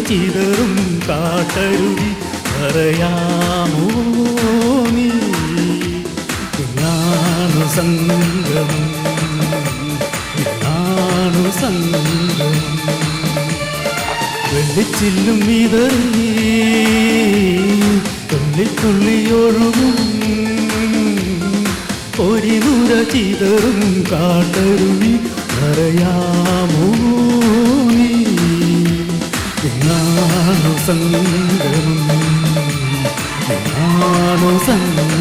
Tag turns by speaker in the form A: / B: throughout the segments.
A: ചിതറും കാട്ടരുവി പറയാമോ നീ ഞാനു സംഗമം ഞാനു സംഗമം വെള്ളിച്ചില്ലും വിതറി തുള്ളിത്തുള്ളിയൊഴുകും ഒരിനുര ചിതറും കാട്ടരുവി പറയാമോ നീ ഞാനു സംഗമം ഞാനു സംഗമം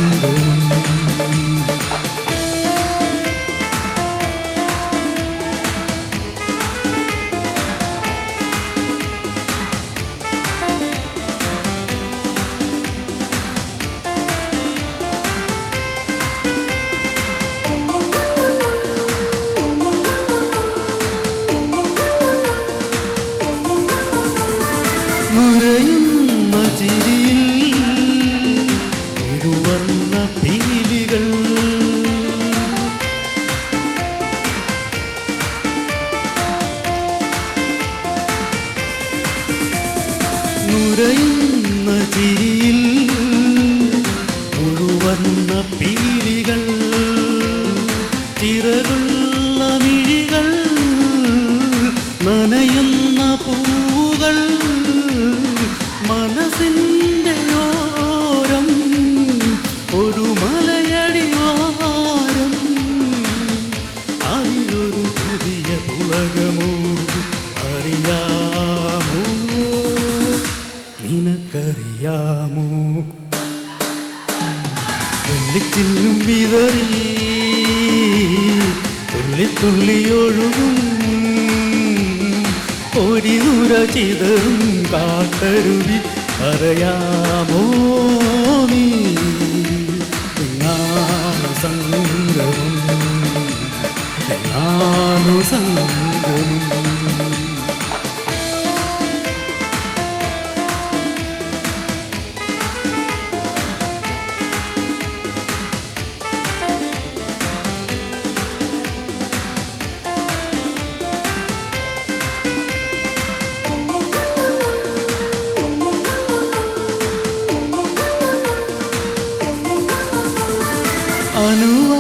A: നിറയുന്ന ചിരിയിൽ ഇരുവർണ്ണ പീലികൾ നിറയുന്ന ചിരിയിൽ മുഴുവർണ്ണ പീലികൾ ചിറകുള്ള മിഴികൾ നനയുന്ന പൂകൾ മനസ്സിൻ്റെ ഓരം ഒരു മലയടിവാരം അതിലൊരു പുതിയ പുളകമോ അറിയാമോ നിനക്കറിയാമോ വെള്ളിച്ചില്ലും വിതറി തുള്ളിത്തുള്ളിയൊഴുകും ഒരിനുര ചിതറും കാട്ടരുവി പറയാമോ നീ ഞാനു സംഗമം ഞാനു സംഗമം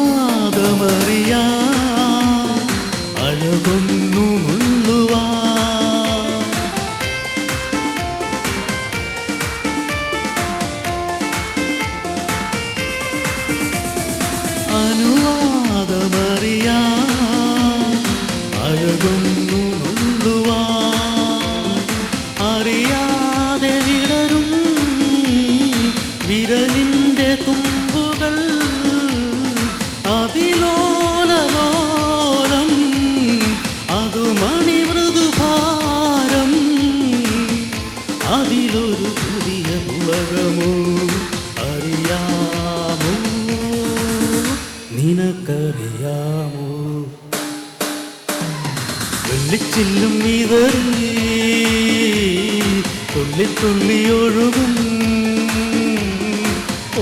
A: അനുവാദമറിയാ അഴകൊന്നു മുള്ളുവാ അനുവാദമറിയാ അഴകൊന്നു മുള്ളുവാ അറിയാതെ വിടരും വിരലിൻ്റെ തുമ്പുകൾ അതിലോലലോലം അതു മണിമൃദുഭാരം അതിലൊരു പുതിയ പുളകമോ അറിയാമോ നിനക്കറിയാമോ വെള്ളിച്ചില്ലും വിതറി തുള്ളിത്തുള്ളിയൊഴുകും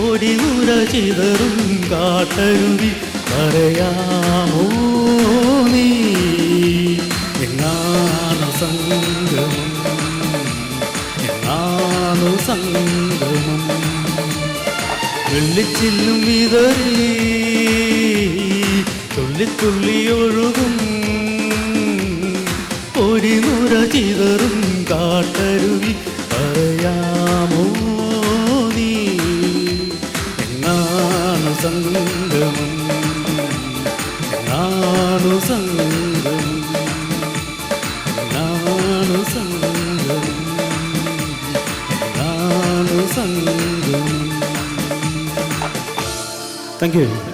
A: ഒരിനുര ചിതറും കാട്ടരുവി പറയാമോ നീ ഞാനു സംഗമം ഞാനു സംഗമം വെള്ളിച്ചില്ലും വിതറി തുള്ളിത്തുള്ളിയൊഴുകും ഒരിനുര ചിതറും കാട്ടരുവി പറയാമോ നീ ഞാനു സംഗമം ഞാനു സംഗമം ഞാനു സംഗമം ഞാനു സംഗമം. Thank you.